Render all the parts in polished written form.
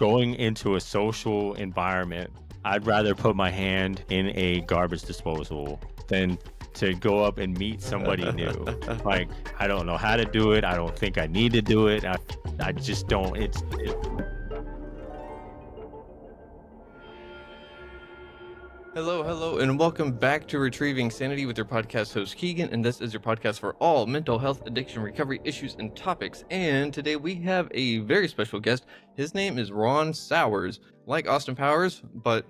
going into a social environment, I'd rather put my hand in a garbage disposal than to go up and meet somebody new. Like, I don't know how to do it. I don't think I need to do it. I just don't. Hello, and welcome back to Retrieving Sanity with your podcast host Keegan, and this is your podcast for all mental health, addiction, recovery issues, and topics. And today we have a very special guest. His name is Ron Souers, like Austin Powers, but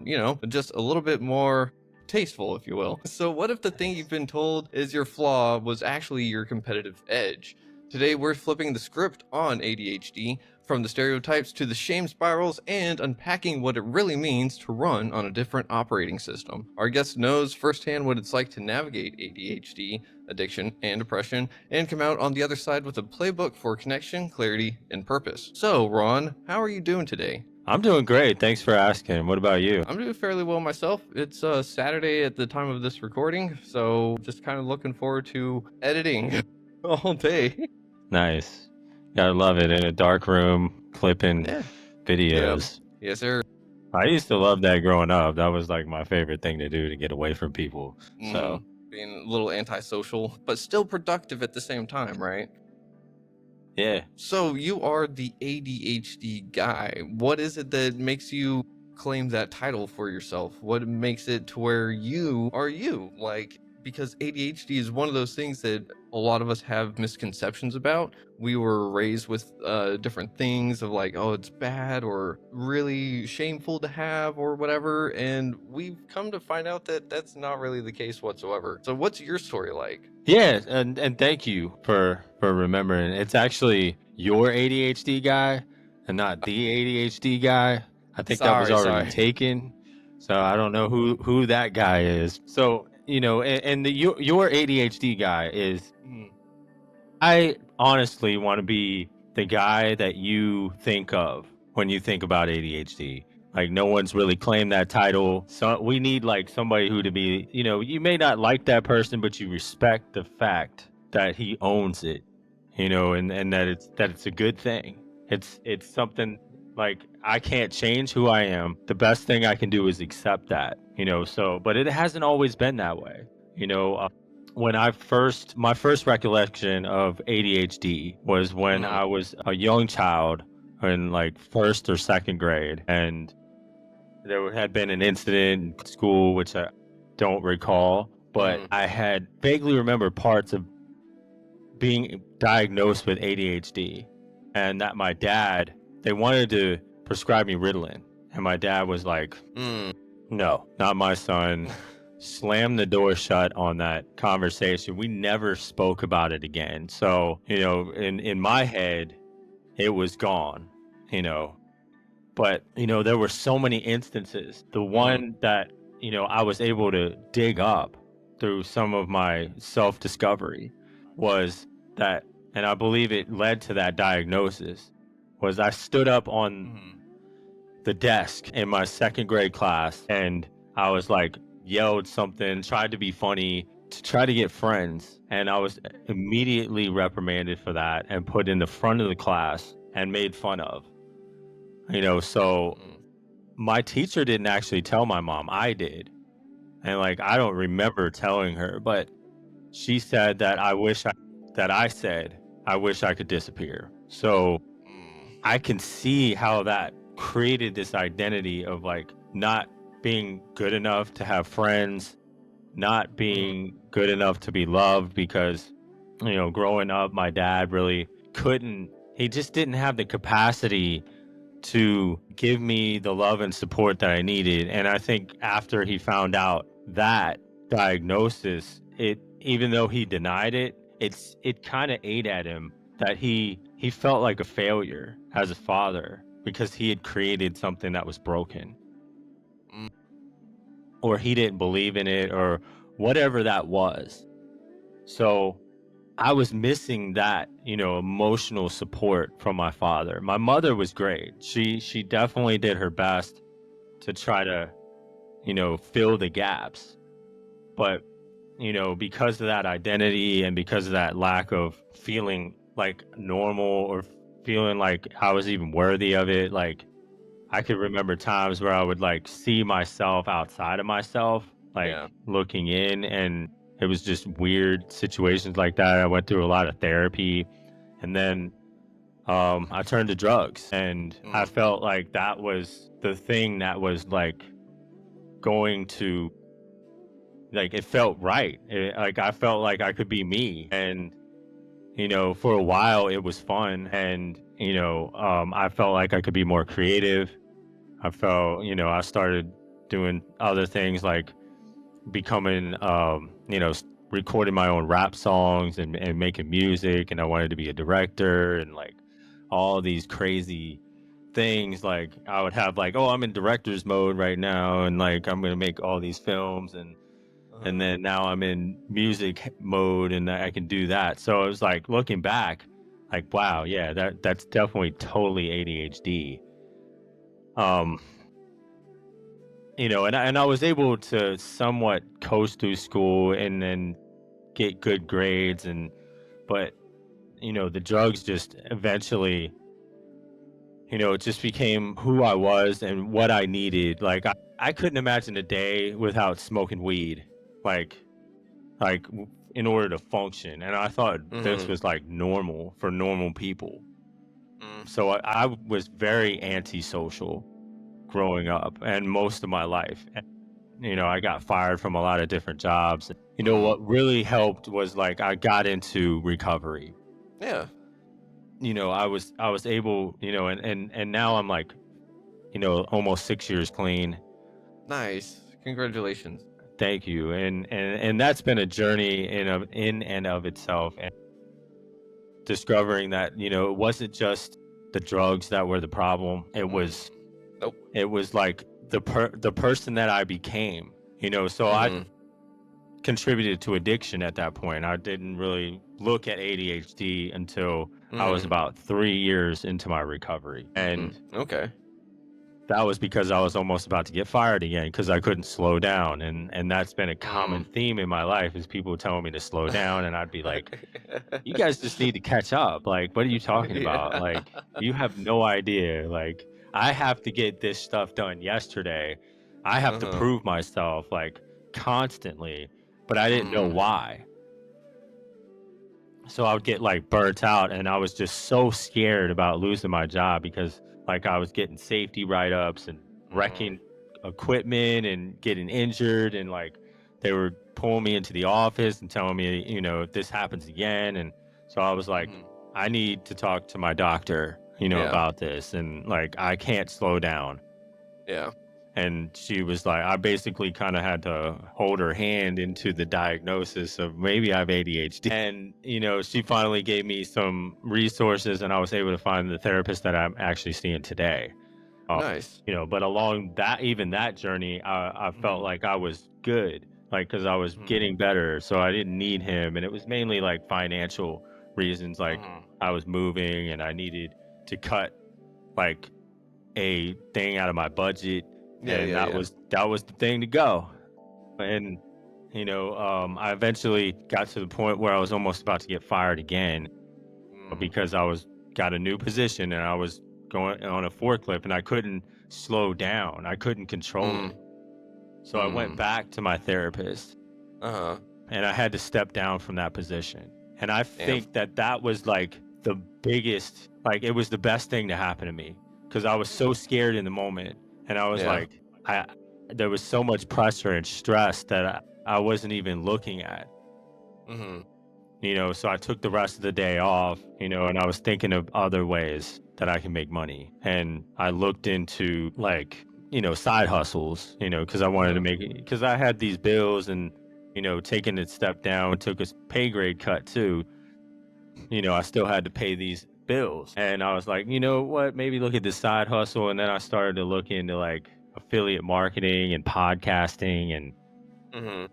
just a little bit more tasteful, if you will. So what if the thing you've been told is your flaw was actually your competitive edge? Today we're flipping the script on ADHD, from the stereotypes to the shame spirals, and unpacking what it really means to run on a different operating system. Our guest knows firsthand what it's like to navigate ADHD, addiction, and depression, and come out on the other side with a playbook for connection, clarity, and purpose. So, Ron, how are you doing today? I'm doing great. Thanks for asking. What about you? I'm doing fairly well myself. It's Saturday at the time of this recording, so just kind of looking forward to editing all day. Nice. Gotta love it. In a dark room, clipping videos. Yeah. Yes, sir. I used to love that growing up. That was like my favorite thing to do to get away from people. So being a little antisocial, but still productive at the same time, right? yeah. So you are the ADHD guy. What is it that makes you claim that title for yourself? What makes it to where you are you? Like, because ADHD is one of those things that a lot of us have misconceptions about. We were raised with different things of like, oh, it's bad or really shameful to have or whatever. And we've come to find out that that's not really the case whatsoever. So what's your story like? Yeah, and thank you for remembering. It's actually your ADHD guy and not the ADHD guy. I think that was already taken. So I don't know who that guy is. So, and your ADHD guy is, I honestly want to be the guy that you think of when you think about ADHD. Like, no one's really claimed that title. So we need like somebody who to be, you may not like that person, but you respect the fact that he owns it, and that it's a good thing. It's something like, I can't change who I am. The best thing I can do is accept that, but it hasn't always been that way. When my first recollection of ADHD was when I was a young child in like first or second grade, and there had been an incident in school, which I don't recall, but I had vaguely remembered parts of being diagnosed with ADHD, and that my dad, they wanted to prescribe me Ritalin, and my dad was like, no, not my son. Slammed the door shut on that conversation. We never spoke about it again. So, in my head, it was gone, but, there were so many instances. The one that, I was able to dig up through some of my self-discovery was that, and I believe it led to that diagnosis, was I stood up on the desk in my second grade class, and I was like, yelled something, tried to be funny to try to get friends, and I was immediately reprimanded for that and put in the front of the class and made fun of. So my teacher didn't actually tell my mom, I did. And like, I don't remember telling her, but she said that I wish I could disappear. So I can see how that created this identity of like not being good enough to have friends, not being good enough to be loved, because, growing up, my dad really he just didn't have the capacity to give me the love and support that I needed. And I think after he found out that diagnosis, even though he denied it, it kind of ate at him that he felt like a failure as a father because he had created something that was broken. Or he didn't believe in it, or whatever that was. So I was missing that, emotional support from my father. My mother was great. She definitely did her best to try to, fill the gaps. But, because of that identity and because of that lack of feeling like normal or feeling like I was even worthy of it, like, I could remember times where I would like see myself outside of myself, like Yeah. looking in, and it was just weird situations like that. I went through a lot of therapy, and then I turned to drugs, and I felt like that was the thing that was like going to, like, it felt right. Like I felt like I could be me, and for a while it was fun, and I felt like I could be more creative. I felt, I started doing other things like becoming, recording my own rap songs and making music. And I wanted to be a director and like all these crazy things. Like I would have like, oh, I'm in director's mode right now. And like, I'm going to make all these films. And then now I'm in music mode and I can do that. So it was like looking back, like, wow, yeah, that's definitely totally ADHD. Um, and I was able to somewhat coast through school and then get good grades, but the drugs just eventually, it just became who I was and what I needed. Like I couldn't imagine a day without smoking weed, like in order to function. And I thought this was like normal for normal people. So I was very antisocial growing up and most of my life. I got fired from a lot of different jobs. What really helped was like I got into recovery. Yeah. I was able, and now I'm like, almost 6 years clean. Nice. Congratulations. Thank you. And that's been a journey in and of itself, and discovering that, it wasn't just the drugs that were the problem. It was Nope. it was like the person that I became, so I contributed to addiction at that point. I didn't really look at ADHD until I was about 3 years into my recovery. And okay. that was because I was almost about to get fired again because I couldn't slow down. And that's been a common theme in my life, is people telling me to slow down, and I'd be like, you guys just need to catch up. Like, what are you talking about? Like, you have no idea. Like, I have to get this stuff done yesterday. I have to prove myself like constantly, but I didn't know why. So I would get like burnt out, and I was just so scared about losing my job because like I was getting safety write-ups and wrecking equipment and getting injured, and like they were pulling me into the office and telling me, if this happens again. And so I was like, I need to talk to my doctor, about this, and like I can't slow down. Yeah. And she was like, I basically kind of had to hold her hand into the diagnosis of maybe I have ADHD. And, she finally gave me some resources, and I was able to find the therapist that I'm actually seeing today. Nice. But along that journey, I felt like I was good, like, because I was getting better. So I didn't need him. And it was mainly like financial reasons. Like I was moving and I needed to cut like a thing out of my budget, and that was the thing to go. And I eventually got to the point where I was almost about to get fired again because I was got a new position and I was going on a forklift and I couldn't slow down. I couldn't control it. So I went back to my therapist. And I had to step down from that position. And I think that was like the biggest, like it was the best thing to happen to me, because I was so scared in the moment. And I was like, there was so much pressure and stress that I wasn't even looking at. So I took the rest of the day off, and I was thinking of other ways that I can make money. And I looked into like, side hustles, because I wanted to make it, because I had these bills, and, taking a step down took a pay grade cut too. I still had to pay these bills. And I was like, you know what, maybe look at this side hustle. And then I started to look into like affiliate marketing and podcasting, and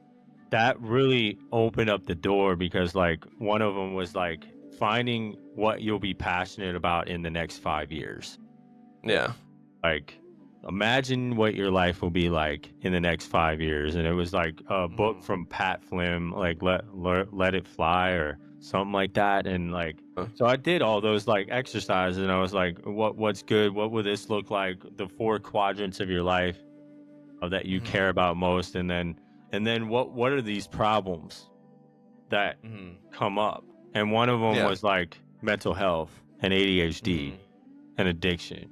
that really opened up the door, because like one of them was like finding what you'll be passionate about in the next 5 years. Yeah. Like, imagine what your life will be like in the next 5 years. And it was like a book from Pat Flynn, like let it fly, or something like that. And like, so I did all those like exercises, and I was like, what's good? What would this look like? The 4 quadrants of your life that you care about most, and then what are these problems that come up? And one of them was like mental health and ADHD and addiction.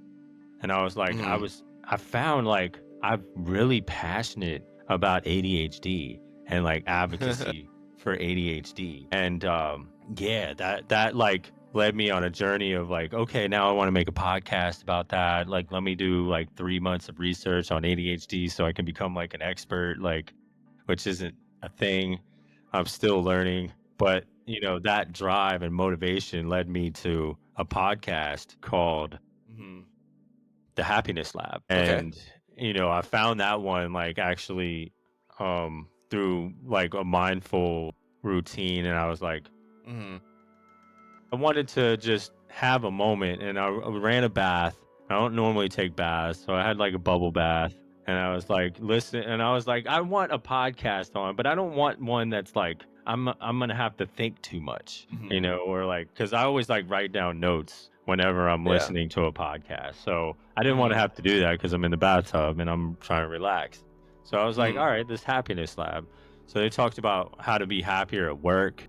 And I was like, I found like I'm really passionate about ADHD and like advocacy for ADHD. And yeah, that like led me on a journey of like, okay, now I want to make a podcast about that. Like, let me do like 3 months of research on ADHD so I can become like an expert, like, which isn't a thing. I'm still learning. But, you know, that drive and motivation led me to a podcast called The Happiness Lab. And, you know, I found that one like actually through like a mindful routine. And I was like, I wanted to just have a moment, and I ran a bath. I don't normally take baths, so I had like a bubble bath, and I was like, listen, and I was like, I want a podcast on, but I don't want one that's like I'm gonna have to think too much, you know, or like, because I always like write down notes whenever I'm listening to a podcast. So I didn't want to have to do that because I'm in the bathtub and I'm trying to relax. So I was like, all right, this happiness lab. So they talked about how to be happier at work,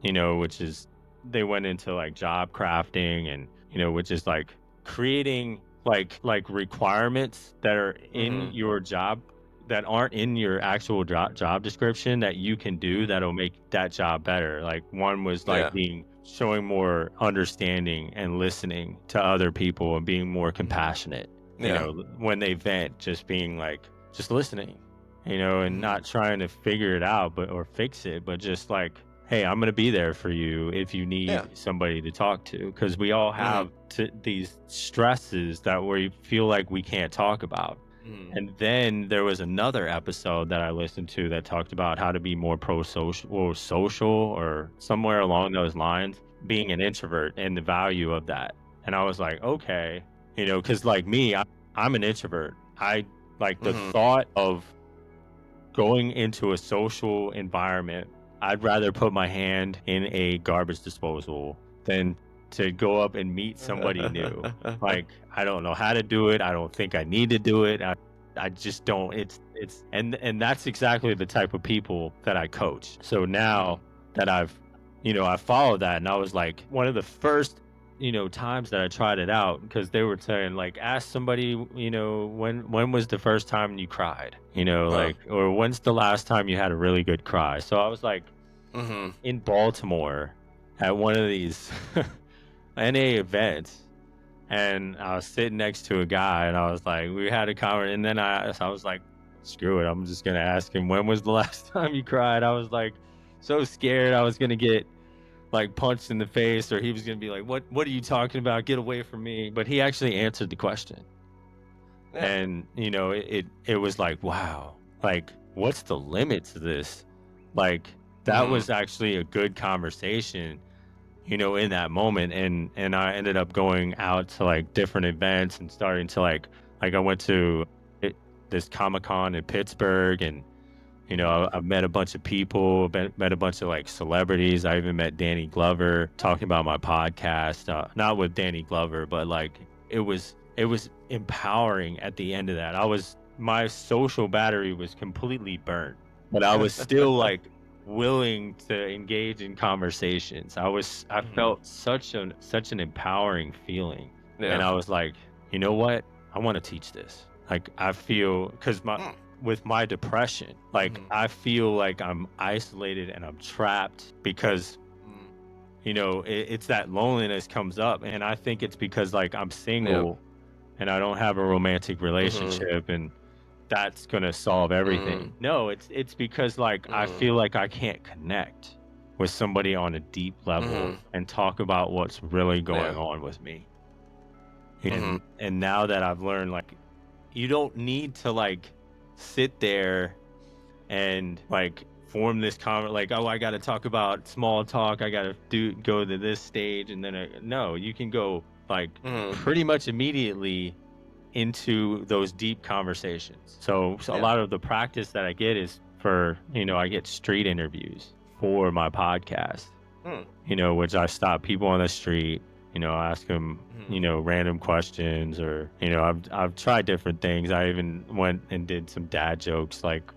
you know, which is, they went into like job crafting, and, you know, which is like creating like requirements that are in your job that aren't in your actual job description that you can do that'll make that job better. Like one was like showing more understanding and listening to other people and being more compassionate, you know, when they vent, just being like, just listening, you know, and not trying to figure it out or fix it, but just like, hey, I'm going to be there for you if you need somebody to talk to, because we all have these stresses that we feel like we can't talk about. And then there was another episode that I listened to that talked about how to be more pro-social or social or somewhere along those lines, being an introvert and the value of that. And I was like, okay, you know, because like me, I'm an introvert. I like the thought of going into a social environment. I'd rather put my hand in a garbage disposal than to go up and meet somebody new. Like, I don't know how to do it. I don't think I need to do it. I just don't. And that's exactly the type of people that I coach. So now that I followed that, and I was like, one of the first, you know, times that I tried it out, because they were saying like, ask somebody, you know, when was the first time you cried, you know, like, or when's the last time you had a really good cry. So I was like, in Baltimore at one of these NA events, and I was sitting next to a guy, and I was like, we had a conversation, and then I was like, screw it, I'm just gonna ask him, when was the last time you cried. I was like so scared I was gonna get like punched in the face, or he was gonna be like, what are you talking about, get away from me. But he actually answered the question. And you know, it was like, wow, like, what's the limit to this? Like, that was actually a good conversation, you know, in that moment. And I ended up going out to like different events and starting to like I went to this Comic-Con in Pittsburgh, and you know, I met a bunch of people, met a bunch of like celebrities. I even met Danny Glover talking about my podcast. Not with Danny Glover, but like it was empowering at the end of that. My social battery was completely burnt, but I was still like willing to engage in conversations. I felt such an empowering feeling. And I was like, you know what? I want to teach this. Like, I feel, because with my depression, like I feel like I'm isolated and I'm trapped because, you know, it's that loneliness comes up, and I think it's because like I'm single and I don't have a romantic relationship, and that's gonna solve everything. No, it's because like I feel like I can't connect with somebody on a deep level and talk about what's really going on with me. And now that I've learned, like, you don't need to like sit there and like form this comment like, oh, I got to talk about small talk, I got to go to this stage, and then no, you can go like pretty much immediately into those deep conversations. So a lot of the practice that I get is for, you know, I get street interviews, for my podcast, which I stop people on the street, ask them, random questions, or, I've tried different things. I even went and did some dad jokes like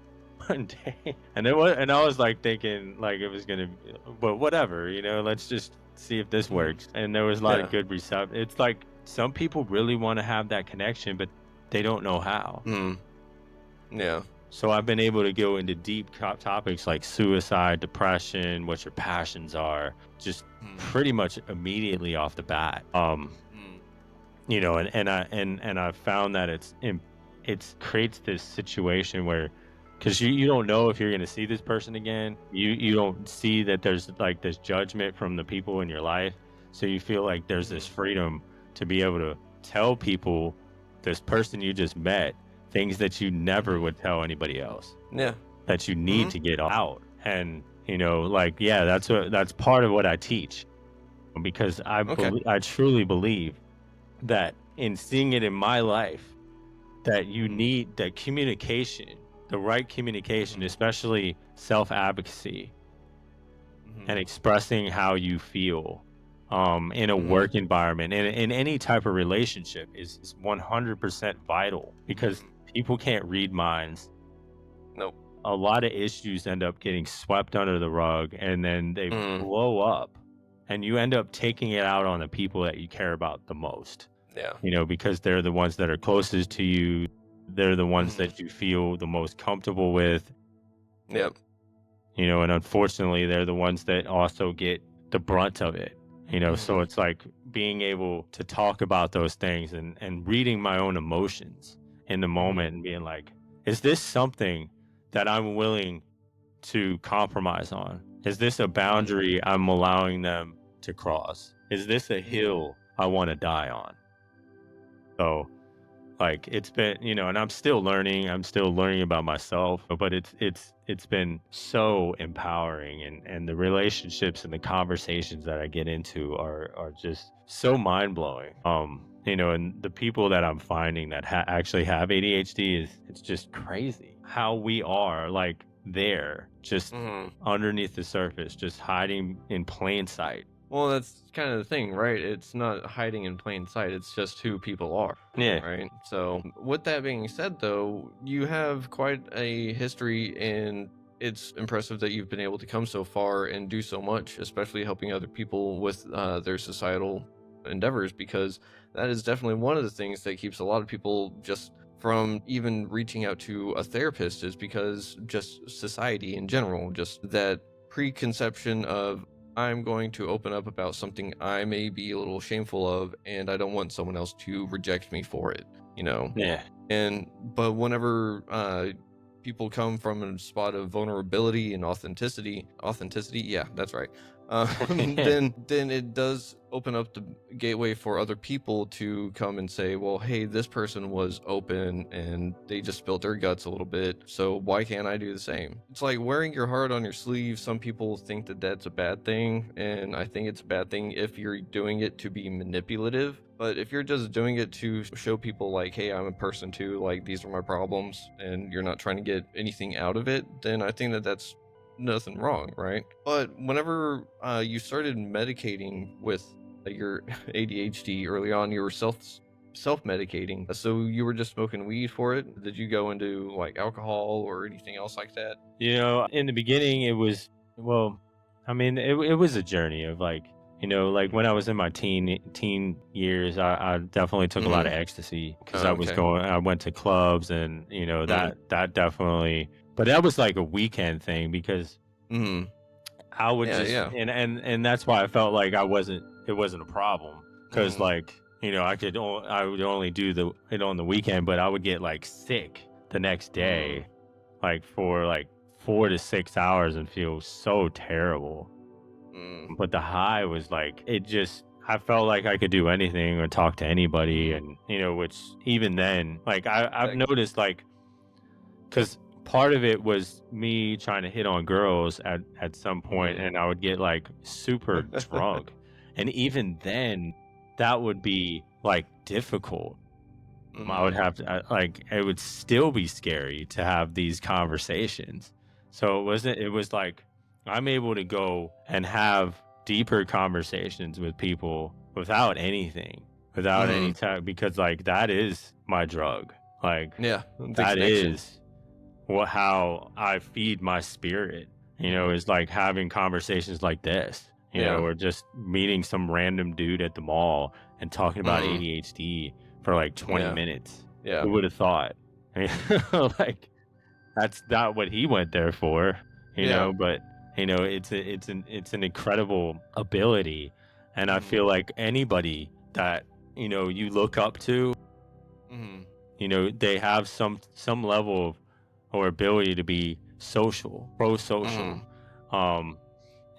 one day, and I was like thinking like it was gonna, but whatever, let's just see if this works. And there was a lot of good reception. It's like some people really want to have that connection, but they don't know how. Yeah. So I've been able to go into deep topics like suicide, depression, what your passions are, just pretty much immediately off the bat. And I found that it's creates this situation where, because you don't know if you're going to see this person again. You don't see that there's like this judgment from the people in your life. So you feel like there's this freedom to be able to tell people, this person you just met, things that you never would tell anybody else. Yeah. That you need to get out. And, that's part of what I teach, because I truly believe that in seeing it in my life, that you need that communication, the right communication, especially self-advocacy and expressing how you feel in a work environment and in any type of relationship is 100% vital, because people can't read minds. Nope. A lot of issues end up getting swept under the rug, and then they blow up, and you end up taking it out on the people that you care about the most. Yeah. Because they're the ones that are closest to you. They're the ones that you feel the most comfortable with. Yep. And unfortunately, they're the ones that also get the brunt of it. So it's like being able to talk about those things and reading my own emotions in the moment and being like, is this something that I'm willing to compromise on? Is this a boundary I'm allowing them to cross? Is this a hill I want to die on? So like it's been, and I'm still learning about myself, but it's been so empowering, and the relationships and the conversations that I get into are just so mind-blowing. And the people that I'm finding that actually have ADHD, it's just crazy how we are like there, just underneath the surface, just hiding in plain sight. Well, that's kind of the thing, right? It's not hiding in plain sight. It's just who people are. Yeah. Right. So with that being said, though, you have quite a history, and it's impressive that you've been able to come so far and do so much, especially helping other people with their societal endeavors, because that is definitely one of the things that keeps a lot of people just from even reaching out to a therapist, is because just society in general, just that preconception of, I'm going to open up about something I may be a little shameful of, and I don't want someone else to reject me for it, Yeah. But whenever people come from a spot of vulnerability and authenticity, yeah, that's right. Then it does open up the gateway for other people to come and say, well, hey, this person was open and they just spilled their guts a little bit, so why can't I do the same? It's like wearing your heart on your sleeve. Some people think that that's a bad thing, and I think it's a bad thing if you're doing it to be manipulative. But if you're just doing it to show people like, hey, I'm a person too, like these are my problems, and you're not trying to get anything out of it, then I think that that's nothing wrong, right? But whenever you started medicating with your ADHD early on, you were self-medicating, so you were just smoking weed for it? Did you go into like alcohol or anything else like that? In the beginning it was, well, I mean, it was a journey of like, like when I was in my teen years, I definitely took a lot of ecstasy, because I went to clubs, and that definitely, but that was like a weekend thing, because I would and that's why I felt like it wasn't a problem, because like, I would only do it on the weekend, but I would get like sick the next day, like for like 4 to 6 hours, and feel so terrible. But the high was like, I felt like I could do anything or talk to anybody, and which even then, like I've noticed, like, because part of it was me trying to hit on girls at some point, and I would get like super drunk, and even then that would be like difficult. I would have to like, it would still be scary to have these conversations. So it was like I'm able to go and have deeper conversations with people without anything, without any time, because like that is my drug. Like Yeah, the that connection. is how I feed my spirit, is like having conversations like this, or just meeting some random dude at the mall and talking about ADHD for like 20 minutes. Yeah. Who would have thought? Like that's not what he went there for, but it's an incredible ability. And I feel like anybody that, you look up to, they have some level of or ability to be pro-social,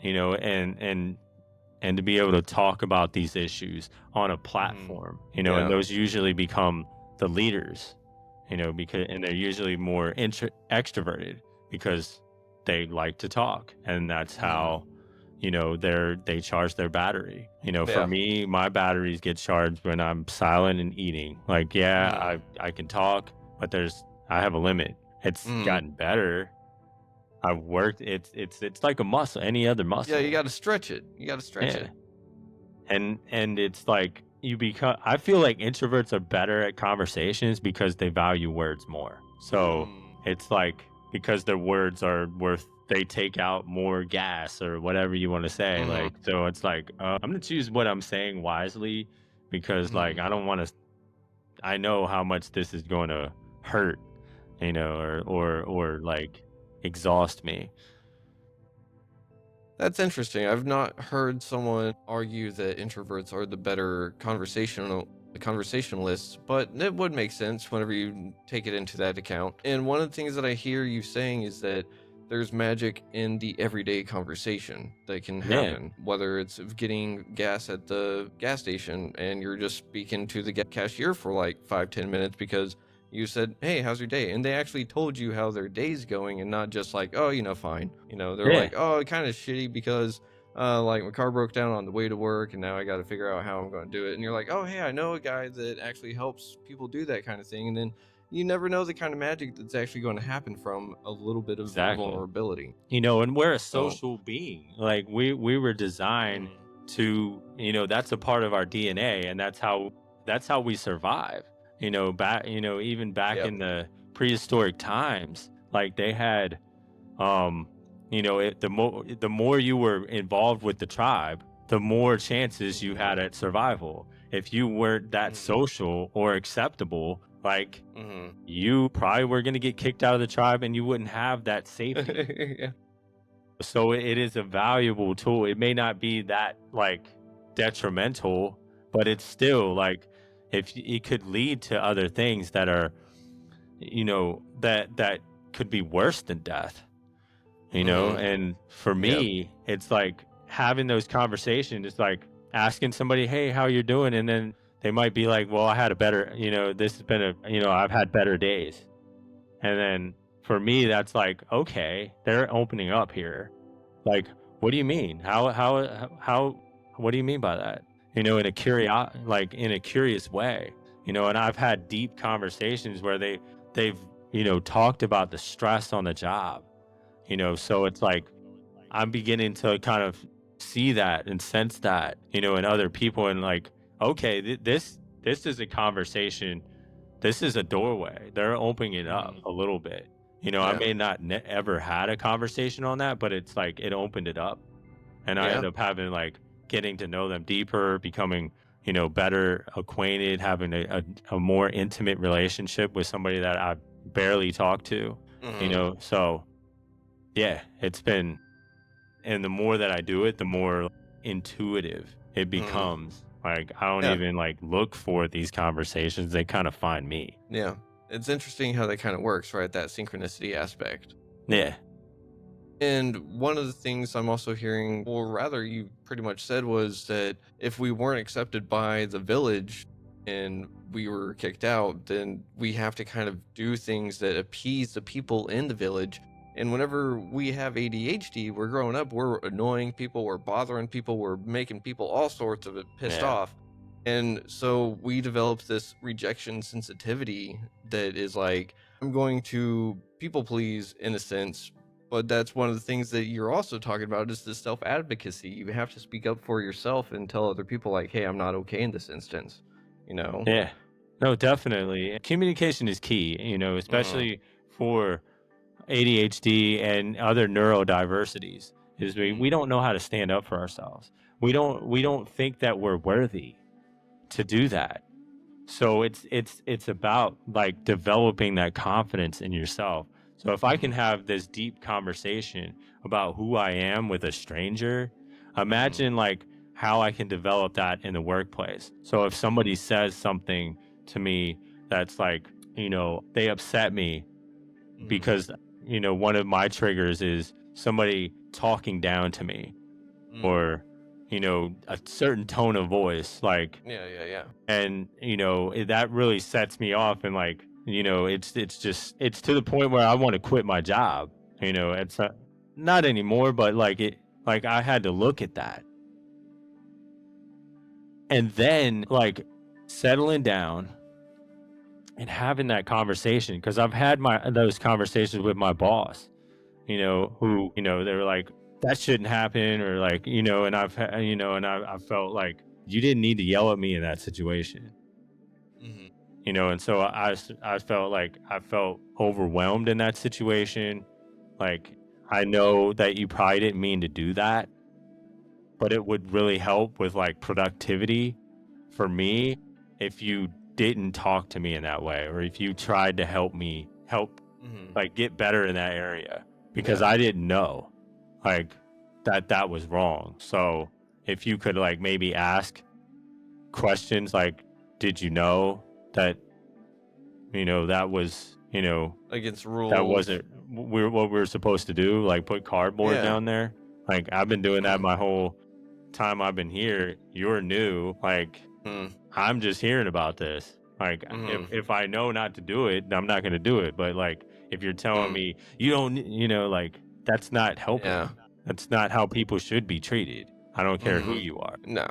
and to be able to talk about these issues on a platform, and those usually become the leaders, and they're usually more extroverted because they like to talk, and that's how they charge their battery. For me, my batteries get charged when I'm silent and eating. Like, I can talk, but I have a limit. It's gotten better. I've worked. It's like a muscle, any other muscle. Yeah, you got to stretch it. Yeah. And it's like I feel like introverts are better at conversations because they value words more. So it's like, because their words are worth, they take out more gas or whatever you want to say. Like, so it's like, I'm going to choose what I'm saying wisely, because like, I don't want to, I know how much this is going to hurt, or like exhaust me. That's interesting. I've not heard someone argue that introverts are the better conversationalists, but it would make sense whenever you take it into that account. And one of the things that I hear you saying is that there's magic in the everyday conversation that can happen, whether it's getting gas at the gas station and you're just speaking to the cashier for like 5-10 minutes because you said, hey, how's your day? And they actually told you how their day's going, and not just like, oh, fine. They're like, oh, kind of shitty because like my car broke down on the way to work and now I got to figure out how I'm going to do it. And you're like, oh, hey, I know a guy that actually helps people do that kind of thing. And then you never know the kind of magic that's actually going to happen from a little bit of vulnerability. And we're a social being. Like we were designed to, that's a part of our DNA, and that's how we survive. Even back in the prehistoric times, like they had, the more you were involved with the tribe, the more chances you had at survival. If you weren't that social or acceptable, like you probably were going to get kicked out of the tribe and you wouldn't have that safety. So it is a valuable tool. It may not be that like detrimental, but it's still like, if it could lead to other things that are, that could be worse than death, and for me, it's like having those conversations. It's like asking somebody, hey, how you're doing? And then they might be like, well, I had a better, this has been I've had better days. And then for me, that's like, okay, they're opening up here. Like, what do you mean? What do you mean by that? In a curious way, and I've had deep conversations where they've, talked about the stress on the job, so it's like, I'm beginning to kind of see that and sense that, in other people, and like, okay, this is a conversation. This is a doorway. They're opening it up a little bit. I may not ever had a conversation on that, but it's like it opened it up, and I end up having like getting to know them deeper, becoming better acquainted, having a more intimate relationship with somebody that I barely talk to. So yeah, it's been, and the more that I do it, the more intuitive it becomes. Like, I don't even like look for these conversations. They kind of find me. Yeah. It's interesting how that kind of works, right? That synchronicity aspect. Yeah. And one of the things I'm also hearing, or rather you pretty much said, was that if we weren't accepted by the village and we were kicked out, then we have to kind of do things that appease the people in the village. And whenever we have ADHD, we're growing up, we're annoying people, we're bothering people, we're making people all sorts of pissed off. And so we developed this rejection sensitivity that is like, I'm going to people please in a sense, But that's one of the things that you're also talking about is the self-advocacy. You have to speak up for yourself and tell other people like, hey, I'm not okay in this instance, you know? Yeah. No, definitely. Communication is key, Mhm, especially for ADHD and other neurodiversities. Is we mhm, don't know how to stand up for ourselves. We don't think that we're worthy to do that. So it's about like developing that confidence in yourself. So if I can mhm, have this deep conversation about who I am with a stranger, mhm, imagine like how I can develop that in the workplace. So if somebody mhm, says something to me that's like, they upset me mhm, because, one of my triggers is somebody talking down to me mhm. or, a certain tone of voice, like, Yeah, yeah, yeah. and that really sets me off, and like, it's just it's to the point where I want to quit my job. It's not anymore, but like I had to look at that, and then like settling down and having that conversation, because I've had those conversations with my boss, who, they were like, that shouldn't happen, or like, and I felt like you didn't need to yell at me in that situation. Mhm, And so I felt like I felt overwhelmed in that situation. Like, I know that you probably didn't mean to do that, but it would really help with like productivity for me if you didn't talk to me in that way, or if you tried to help mhm. like get better in that area, because Yeah. I didn't know like that was wrong. So if you could like maybe ask questions like, did you know that that was, Against that rules. wasn't what we were supposed to do, like put cardboard Yeah. down there. Like, I've been doing that Mhm, my whole time I've been here. You're new. Like, mhm, I'm just hearing about this. Like, if mhm, if I know not to do it, I'm not going to do it. But like, if you're telling mhm. me you don't, like, that's not Yeah. helping. That's not how people should be treated. I don't care who Mhm. you are. No.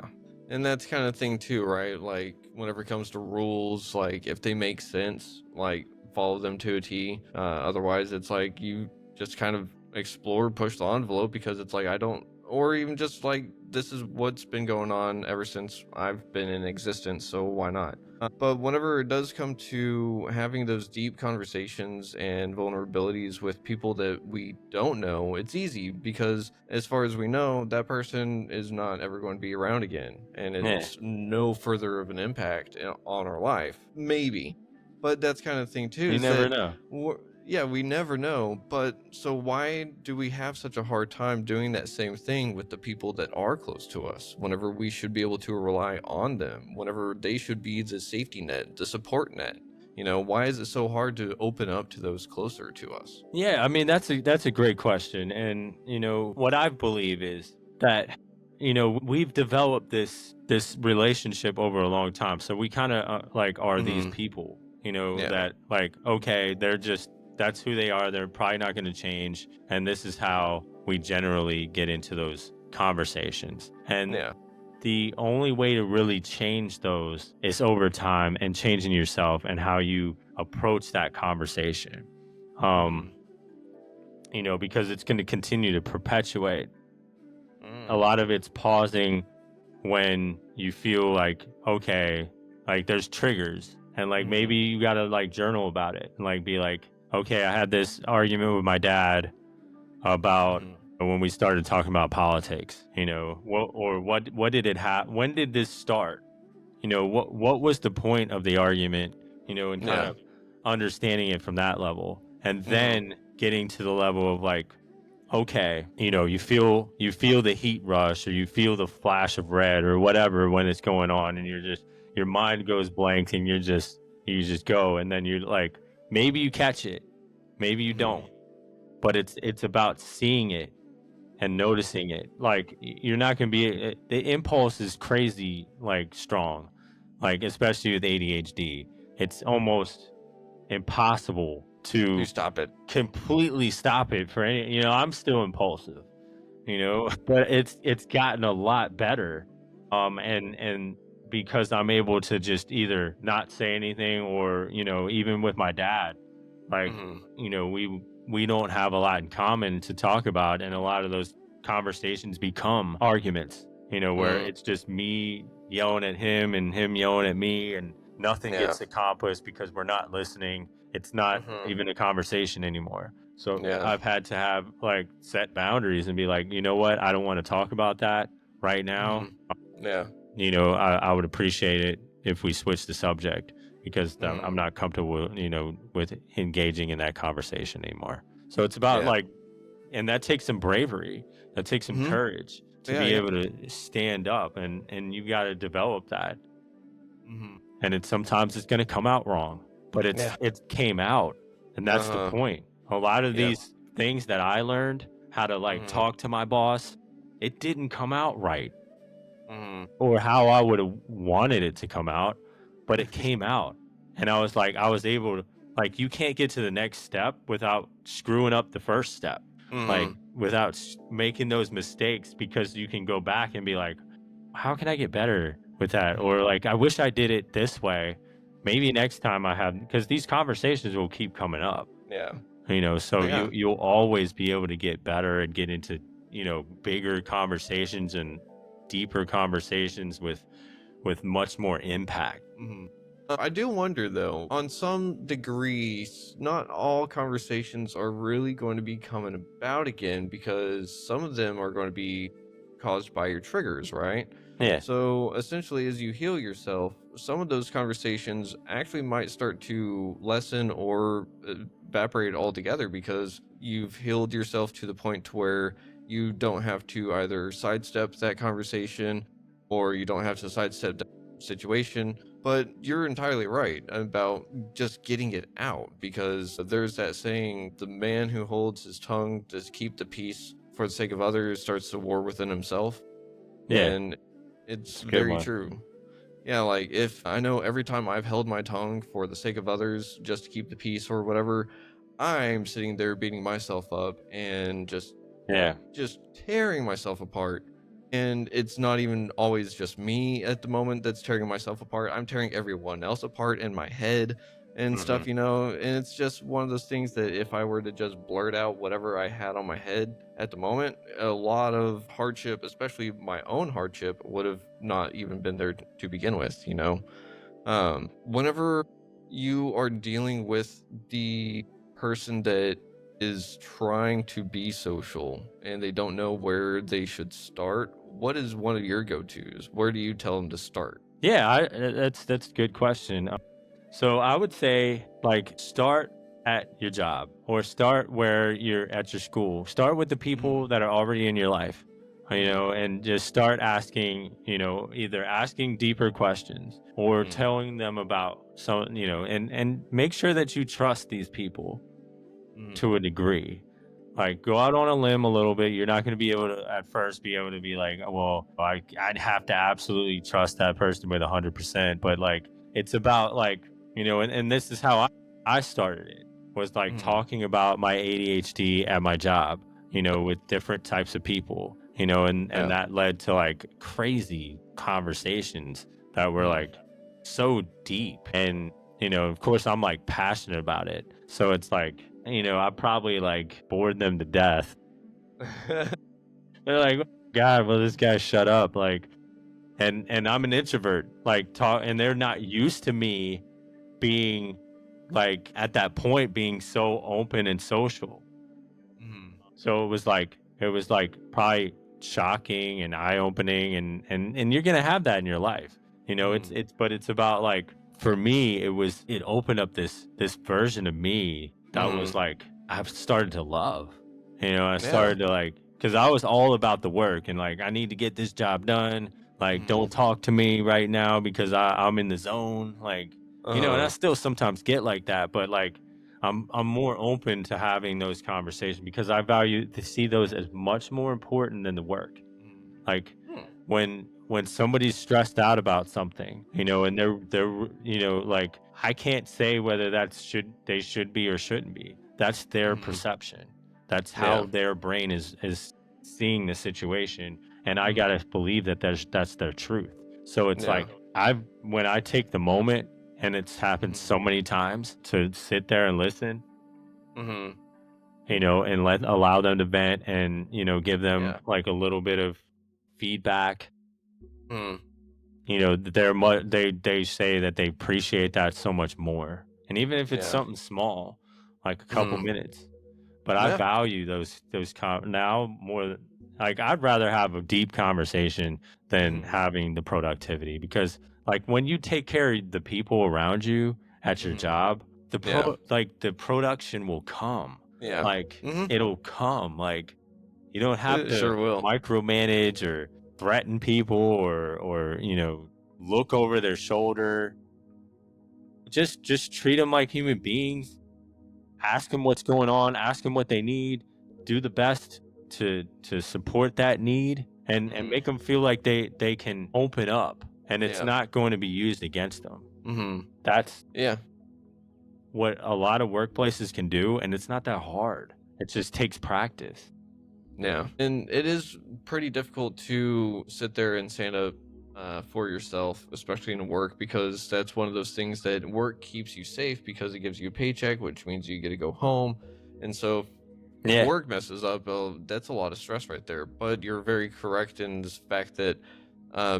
And that's kind of thing too, right? Like whenever it comes to rules, like if they make sense, like follow them to a T. Otherwise, it's like you just kind of explore, push the envelope because it's like I don't, or even just like this is what's been going on ever since I've been in existence, so why not? But whenever it does come to having those deep conversations and vulnerabilities with people that we don't know, it's easy because, as far as we know, that person is not ever going to be around again. And Yeah, it's no further of an impact on our life. Maybe. But that's kind of thing, too, you is never that, know. yeah, we never know. But so why do we have such a hard time doing that same thing with the people that are close to us whenever we should be able to rely on them, whenever they should be the safety net, the support net? Why is it so hard to open up to those closer to us? Yeah, I mean, that's a great question. And what I believe is that we've developed this relationship over a long time. So we kind of like are these Hmm. people, Yeah. that like, okay, they're just, that's who they are. They're probably not going to change, and this is how we generally get into those conversations. And Yeah. the only way to really change those is over time, and changing yourself and how you approach that conversation. Um, Hmm. because it's going to continue to perpetuate. A Mm. lot of it's pausing when you feel like, okay, like there's triggers, and like maybe Hmm. you got to like journal about it and like be like, okay, I had this argument with my dad about Hmm. when we started talking about politics, what did it when did this start? What was the point of the argument, and kind Yeah. of understanding it from that level, and Hmm. then getting to the level of like, okay, you feel the heat rush, or you feel the flash of red or whatever when it's going on, and your mind goes blank, and you just go, and then you're like, maybe you catch it, maybe you Hmm. don't, but it's about seeing it and noticing it. Like, you're not going to be, the impulse is crazy, like strong, like especially with ADHD. It's almost impossible To to stop it. completely stop it for any, I'm still impulsive, but it's gotten a lot better. And because I'm able to just either not say anything, or even with my dad, like, Hmm. we we don't have a lot in common to talk about, and a lot of those conversations become arguments, where it's just me yelling at him and him yelling at me, and nothing gets accomplished because we're not listening. It's not even a conversation anymore. So I've had to have like set boundaries and be like, you know what, I don't want to talk about that right now. I would appreciate it if we switch the subject, because I'm not comfortable, with engaging in that conversation anymore. So it's about like, and that takes some bravery, that takes some courage to be able to stand up, and you got to develop that. And sometimes it's going to come out wrong, but it came out, and that's the point. A lot of these things that I learned how to like talk to my boss, it didn't come out right, or how I would have wanted it to come out, but it came out. And I was able to, like, you can't get to the next step without screwing up the first step, like without making those mistakes, because you can go back and be like, how can I get better with that? Or like, I wish I did it this way. Maybe next time I have, because these conversations will keep coming up. So you'll always be able to get better and get into, bigger conversations and deeper conversations with much more impact. I do wonder, though, on some degrees, not all conversations are really going to be coming about again, because some of them are going to be caused by your triggers, right? Yeah. So essentially, as you heal yourself, some of those conversations actually might start to lessen or evaporate altogether, because you've healed yourself to the point to where you don't have to either sidestep that conversation, or you don't have to sidestep that situation. But you're entirely right about just getting it out, because there's that saying, the man who holds his tongue to keep the peace for the sake of others starts the war within himself. Yeah. And it's a good very one. true. Yeah, like, if I know every time I've held my tongue for the sake of others, just to keep the peace or whatever, I'm sitting there beating myself up and just tearing myself apart. And it's not even always just me at the moment that's tearing myself apart. I'm tearing everyone else apart in my head and stuff, and it's just one of those things that if I were to just blurt out whatever I had on my head at the moment, a lot of hardship, especially my own hardship, would have not even been there to begin with. Whenever you are dealing with the person that is trying to be social and they don't know where they should start, what is one of your go-tos? Where do you tell them to start? Yeah, that's a good question. So I would say, like, start at your job, or start where you're at your school. Start with the people that are already in your life, and just start asking, either asking deeper questions or telling them about some, and make sure that you trust these people to a degree. Like, go out on a limb a little bit. You're not going to be able to at first be able to be like, well, I'd have to absolutely trust that person with 100%. But like, it's about like, and this is how I started it, was like talking about my ADHD at my job, with different types of people, and that led to like crazy conversations that were like so deep. And, of course, I'm like passionate about it. So it's like, I probably like bored them to death. They're like, God, will this guy shut up? Like, and I'm an introvert, like and they're not used to me being like at that point being so open and social. So it was like probably shocking and eye opening, and you're gonna have that in your life. But it's about like, for me, it opened up this version of me that was like, I've started to love. I started to like, because I was all about the work and like, I need to get this job done. Like, don't talk to me right now because I'm in the zone. Like, and I still sometimes get like that, but like, I'm more open to having those conversations because I value to see those as much more important than the work. Like, when somebody's stressed out about something, and they're like, I can't say whether they should be or shouldn't be. That's their perception. That's how their brain is seeing the situation, and I gotta believe that that's their truth. So it's like, when I take the moment, and it's happened so many times, to sit there and listen, and allow them to vent, and give them like a little bit of feedback. They say that they appreciate that so much more, and even if it's something small, like a couple minutes. But I value those now more. Like, I'd rather have a deep conversation than having the productivity, because like when you take care of the people around you at your job, the production will come. Like, it'll come. Like, you don't have It to sure will. micromanage or threaten people or look over their shoulder. Just treat them like human beings. Ask them what's going on, ask them what they need, do the best to support that need, and make them feel like they can open up, and it's not going to be used against them. That's what a lot of workplaces can do, and it's not that hard. It just takes practice. Yeah, and it is pretty difficult to sit there and stand up for yourself, especially in work, because that's one of those things that work keeps you safe because it gives you a paycheck, which means you get to go home. And so if work messes up, that's a lot of stress right there. But you're very correct in the fact that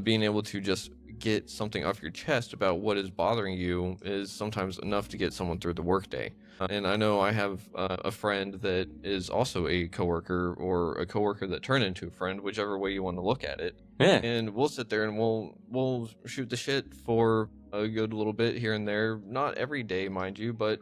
being able to just get something off your chest about what is bothering you is sometimes enough to get someone through the workday. And I know I have a friend that is also a coworker, or a coworker that turned into a friend, whichever way you want to look at it. Yeah. And we'll sit there and we'll shoot the shit for a good little bit here and there. Not every day, mind you, but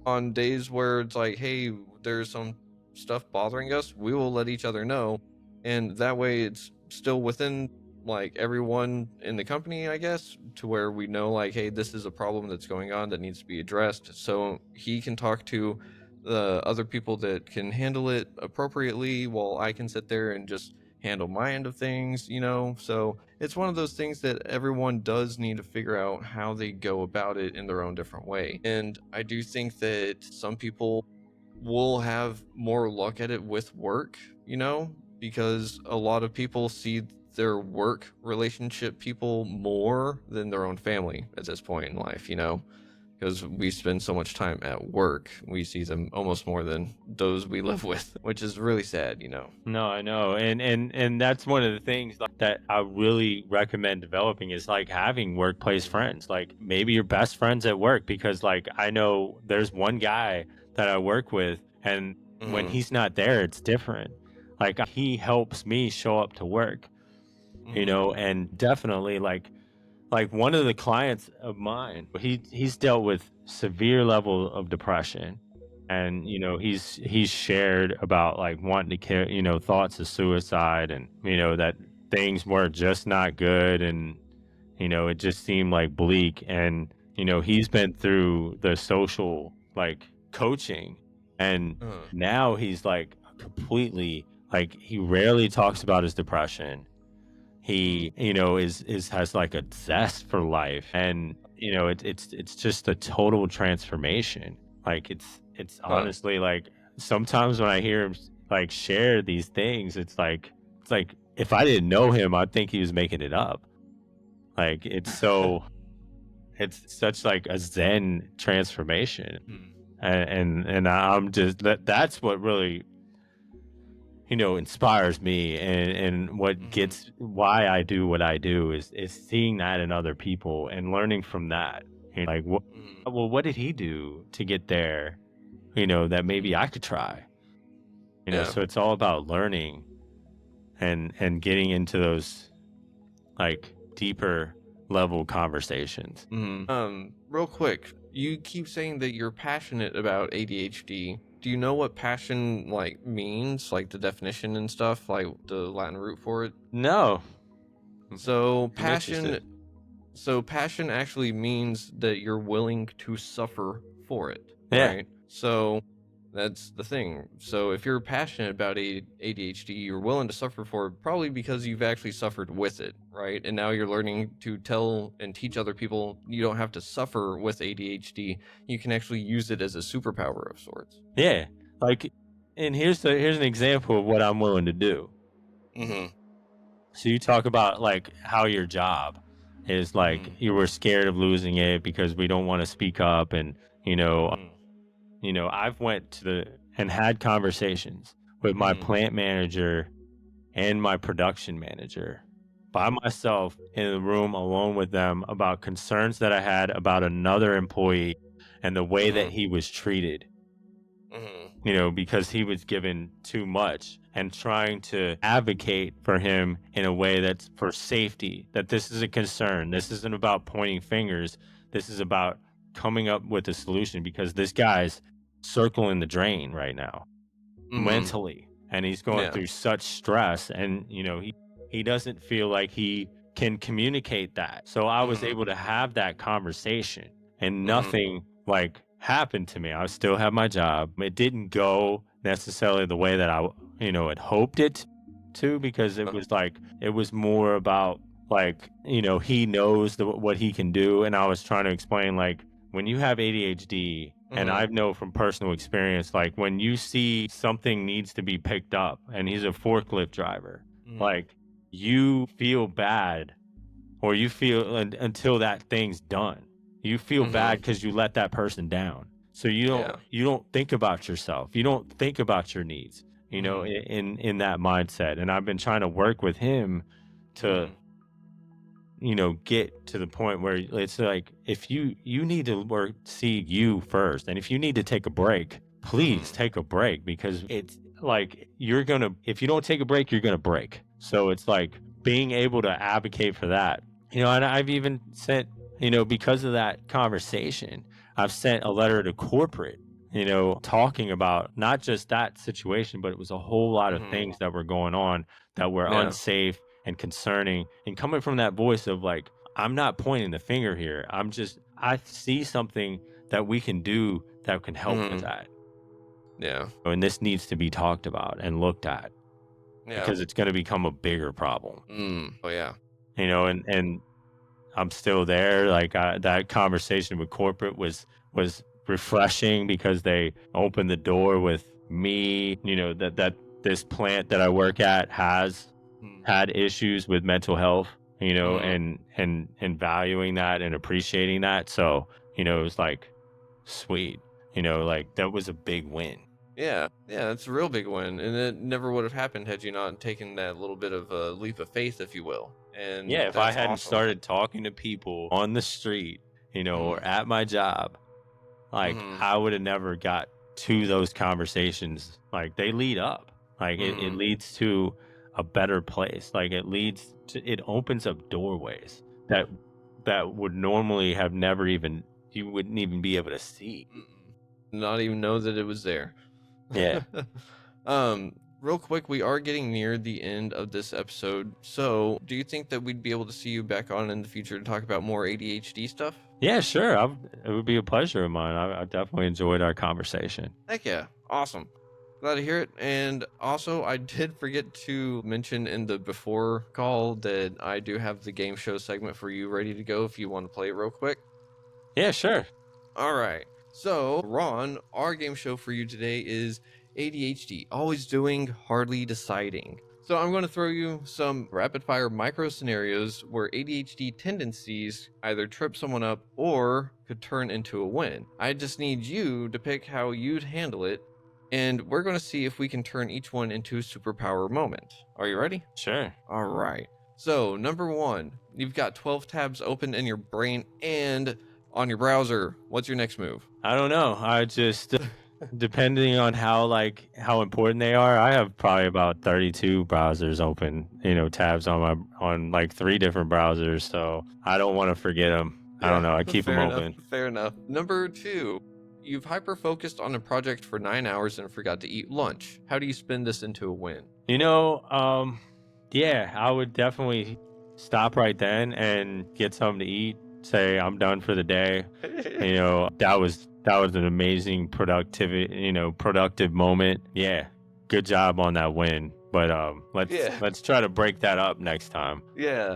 on days where it's like, hey, there's some stuff bothering us, we will let each other know, and that way it's still within like everyone in the company, I guess, to where we know like, hey, this is a problem that's going on that needs to be addressed, so he can talk to the other people that can handle it appropriately, while I can sit there and just handle my end of things, so it's one of those things that everyone does need to figure out how they go about it in their own different way. And I do think that some people will have more luck at it with work, because a lot of people see their work relationship people more than their own family at this point in life, because we spend so much time at work, we see them almost more than those we live with, which is really sad. No, I know. And that's one of the things that I really recommend developing, is like having workplace friends, like maybe your best friends at work, because like I know there's one guy that I work with, and when he's not there, it's different. Like, he helps me show up to work, and definitely like one of the clients of mine, he's dealt with severe level of depression, and he's shared about like wanting to kill, thoughts of suicide, and that things were just not good, and it just seemed like bleak, and he's been through the social like coaching, and now he's like completely, like, he rarely talks about his depression. He has like a zest for life, and it's just a total transformation. Like, it's honestly like, sometimes when I hear him like share these things, it's like if I didn't know him, I'd think he was making it up. Like, it's such like a zen transformation. And I'm just, that's what really inspires me, and what gets why I do what I do is seeing that in other people and learning from that. Like, what did he do to get there? That maybe I could try. So it's all about learning and getting into those like deeper level conversations. Real quick, you keep saying that you're passionate about ADHD. Do you know what passion like means, like the definition and stuff, like the Latin root for it? No. So I'm interested. passion actually means that you're willing to suffer for it, Yeah. right? So that's the thing. So if you're passionate about ADHD, you're willing to suffer for it, probably because you've actually suffered with it, right? And now you're learning to tell and teach other people you don't have to suffer with ADHD. You can actually use it as a superpower of sorts. Yeah. Like, and here's an example of what I'm willing to do. So you talk about like how your job is like, you were scared of losing it because we don't want to speak up, and I've went to and had conversations with my plant manager and my production manager by myself in the room alone with them about concerns that I had about another employee and the way that he was treated. Because he was given too much, and trying to advocate for him in a way that's for safety, that this is a concern. This isn't about pointing fingers. This is about coming up with a solution, because this guy's circling the drain right now mentally, and he's going through such stress, and he doesn't feel like he can communicate that. So I was able to have that conversation, and nothing like happened to me. I still have my job. It didn't go necessarily the way that I had hoped it to, because it was more about he knows what he can do, and I was trying to explain, like, when you have ADHD, and I know from personal experience, like, when you see something needs to be picked up, and he's a forklift driver, like, you feel bad, or you feel until that thing's done. You feel bad because you let that person down. So you don't think about yourself. You don't think about your needs, in that mindset. And I've been trying to work with him to get to the point where it's like, if you need to see you first, and if you need to take a break, please take a break, because it's like, if you don't take a break, you're gonna break. So it's like being able to advocate for that, and I've even sent, because of that conversation, I've sent a letter to corporate, talking about not just that situation, but it was a whole lot of things that were going on that were unsafe and concerning, and coming from that voice of, like, I'm not pointing the finger here. I see something that we can do that can help with that. Yeah. And this needs to be talked about and looked at, because it's going to become a bigger problem. Oh yeah. And I'm still there. Like, that conversation with corporate was refreshing, because they opened the door with me, that this plant that I work at has had issues with mental health, and valuing that and appreciating that. So, it was like, sweet, like, that was a big win. Yeah, it's a real big win, and it never would have happened had you not taken that little bit of a leap of faith, if you will. And yeah, if I that's hadn't awesome. started talking to people on the street, or at my job, like, I would have never got to those conversations. Like, they lead up, like, it leads to a better place. Like, it opens up doorways that would normally have never even, you wouldn't even be able to see. Not even know that it was there. Yeah. Real quick, we are getting near the end of this episode. So do you think that we'd be able to see you back on in the future to talk about more ADHD stuff? Yeah, sure. It would be a pleasure of mine. I definitely enjoyed our conversation. Heck yeah. Awesome. Glad to hear it. And also, I did forget to mention in the before call that I do have the game show segment for you ready to go if you want to play it real quick. Yeah, sure. All right. So, Ron, our game show for you today is ADHD, always doing, hardly deciding. So I'm going to throw you some rapid fire micro scenarios where ADHD tendencies either trip someone up or could turn into a win. I just need you to pick how you'd handle it, and we're going to see if we can turn each one into a superpower moment. Are you ready? Sure. All right. So, number one, you've got 12 tabs open in your brain and on your browser. What's your next move? I don't know. I just, depending on how important they are, I have probably about 32 browsers open, tabs on like 3 different browsers. So I don't want to forget them. I don't know. I keep them open. Fair enough. Number two, you've hyper focused on a project for 9 hours and forgot to eat lunch. How do you spin this into a win? Yeah, I would definitely stop right then and get something to eat. Say I'm done for the day. That was an amazing productive moment. Yeah, good job on that win. But let's try to break that up next time. Yeah,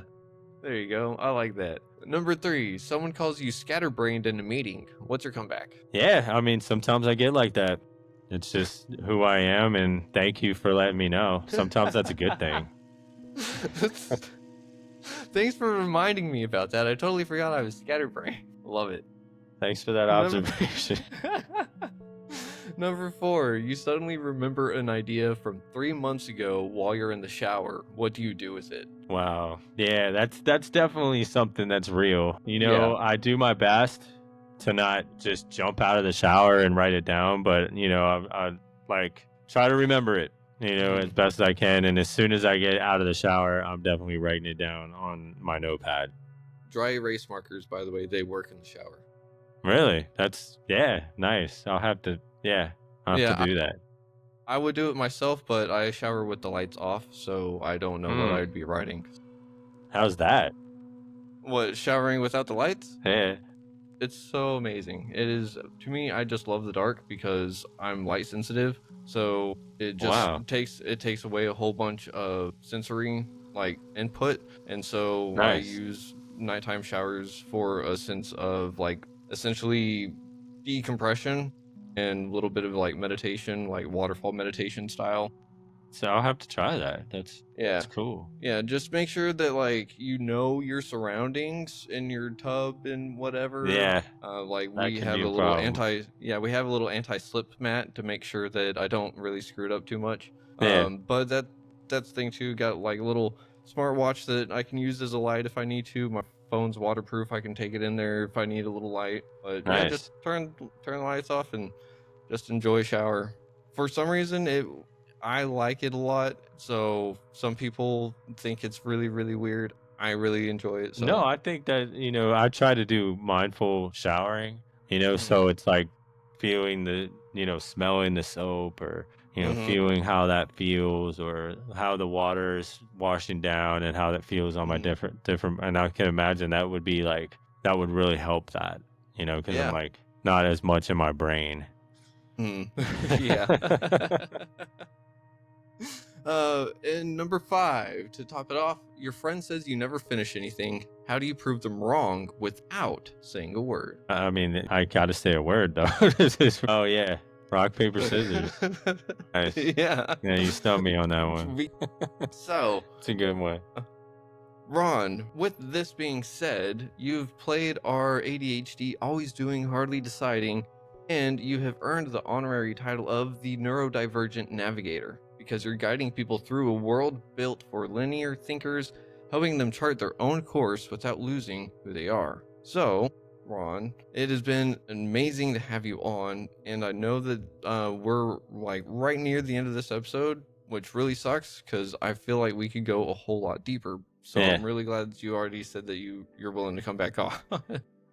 there you go. I like that. Number three, someone calls you scatterbrained in a meeting. What's your comeback? Yeah, I mean, sometimes I get like that. It's just who I am, and thank you for letting me know. Sometimes that's a good thing. Thanks for reminding me about that. I totally forgot I was scatterbrained. Love it. Thanks for that observation. Number 4, you suddenly remember an idea from 3 months ago while you're in the shower. What do you do with it? Wow. Yeah, that's definitely something that's real. Yeah. I do my best to not just jump out of the shower and write it down, but I like try to remember it, as best as I can. And as soon as I get out of the shower, I'm definitely writing it down on my notepad. Dry erase markers, by the way, they work in the shower. Really? That's nice. I'll have to do that. I would do it myself, but I shower with the lights off, so I don't know what I'd be writing. How's that? What, showering without the lights? Yeah. It's so amazing. It is, to me, I just love the dark because I'm light sensitive. So it just takes away a whole bunch of sensory like input. And so I use nighttime showers for a sense of like essentially decompression and a little bit of like meditation, like waterfall meditation style. So I'll have to try that. That's cool. Yeah, just make sure that like your surroundings in your tub and whatever. Yeah. Like we have a little anti-slip mat to make sure that I don't really screw it up too much. Yeah. But that's the thing too. Got like a little smartwatch that I can use as a light if I need to. My phone's waterproof. I can take it in there if I need a little light. But yeah, just turn the lights off and just enjoy a shower. For some reason, I like it a lot. So some people think it's really, really weird. I really enjoy it. So. No, I think that, I try to do mindful showering, so it's like feeling the, smelling the soap or, feeling how that feels or how the water is washing down and how that feels on my different, and I can imagine that would be like, that would really help that, because I'm like not as much in my brain. Yeah. And number 5, to top it off, your friend says you never finish anything. How do you prove them wrong without saying a word? I mean, I gotta say a word though. Oh yeah, rock, paper, scissors. Nice. Yeah, you stumped me on that one. So it's a good one. Ron, with this being said, you've played our ADHD Always Doing, Hardly Deciding, and you have earned the honorary title of the Neurodivergent Navigator, because you're guiding people through a world built for linear thinkers, helping them chart their own course without losing who they are. So, Ron, it has been amazing to have you on, and I know that we're like right near the end of this episode, which really sucks because I feel like we could go a whole lot deeper. So I'm really glad that you already said that you're willing to come back on.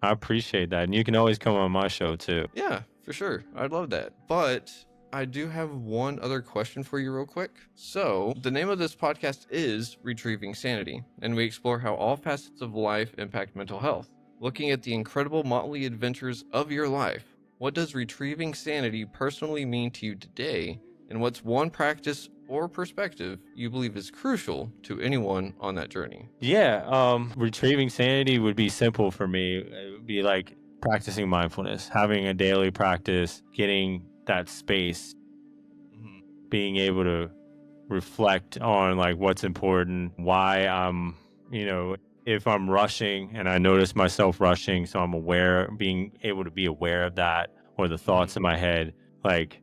I appreciate that. And you can always come on my show too. Yeah, for sure. I'd love that. But I do have one other question for you real quick. So the name of this podcast is Retrieving Sanity, and we explore how all facets of life impact mental health. Looking at the incredible motley adventures of your life, what does retrieving sanity personally mean to you today? And what's one practice or perspective you believe is crucial to anyone on that journey? Yeah, retrieving sanity would be simple for me. It would be like practicing mindfulness, having a daily practice, getting that space, being able to reflect on like what's important, why I'm, if I'm rushing and I notice myself rushing, so I'm aware, being able to be aware of that or the thoughts in my head, like,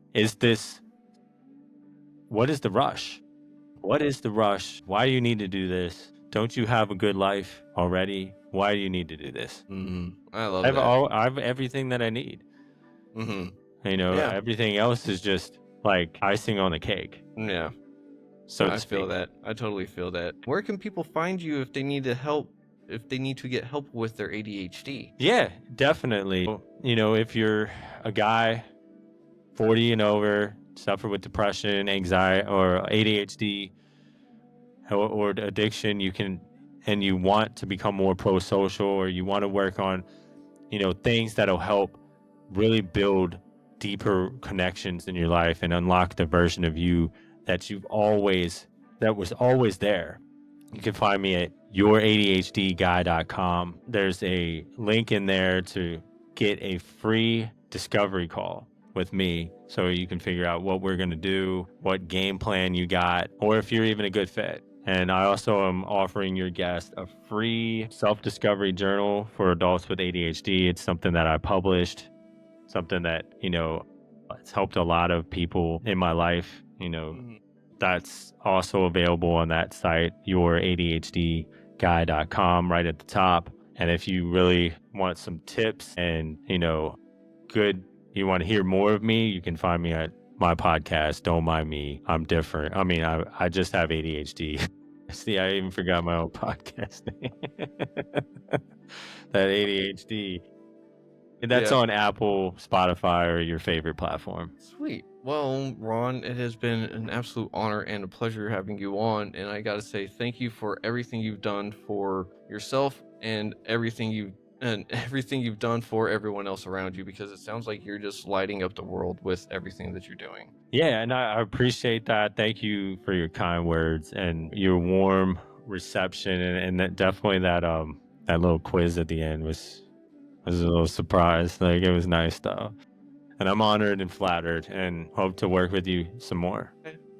what is the rush? What is the rush? Why do you need to do this? Don't you have a good life already? Why do you need to do this? I love that. I have everything that I need. Everything else is just like icing on the cake. Yeah. So I feel that. I totally feel that. Where can people find you if they need to get help with their ADHD? Yeah, definitely. If you're a guy 40 and over, suffer with depression, anxiety, or ADHD, or addiction, and you want to become more pro-social, or you want to work on, things that'll help really build deeper connections in your life and unlock the version of you that was always there. You can find me at youradhdguy.com. There's a link in there to get a free discovery call with me, so you can figure out what we're going to do, what game plan you got, or if you're even a good fit. And I also am offering your guest a free self-discovery journal for adults with ADHD. It's something that I published, something that, It's helped a lot of people in my life. That's also available on that site, youradhdguy.com, right at the top. And if you really want some tips and, you want to hear more of me, you can find me at my podcast, Don't Mind Me, I'm Different. I mean, I just have ADHD. See, I even forgot my own podcast name. That ADHD. That's on Apple, Spotify, or your favorite platform. Sweet. Well, Ron, it has been an absolute honor and a pleasure having you on. And I got to say thank you for everything you've done for yourself and everything you've done for everyone else around you, because it sounds like you're just lighting up the world with everything that you're doing. Yeah, and I appreciate that. Thank you for your kind words and your warm reception, and definitely that little quiz at the end was a little surprise. Like, it was nice though. And I'm honored and flattered and hope to work with you some more.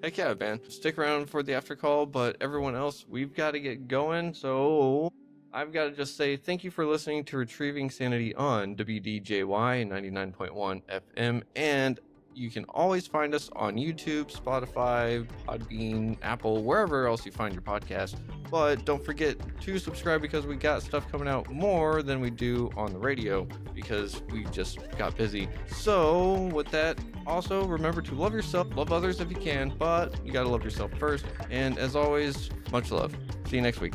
Heck yeah, man. Stick around for the after call, but everyone else, we've got to get going. So I've got to just say thank you for listening to Retrieving Sanity on WDJY 99.1 FM. And you can always find us on YouTube, Spotify, Podbean, Apple, wherever else you find your podcast. But don't forget to subscribe, because we got stuff coming out more than we do on the radio, because we just got busy. So with that, also remember to love yourself, love others if you can, but you got to love yourself first. And as always, much love. See you next week.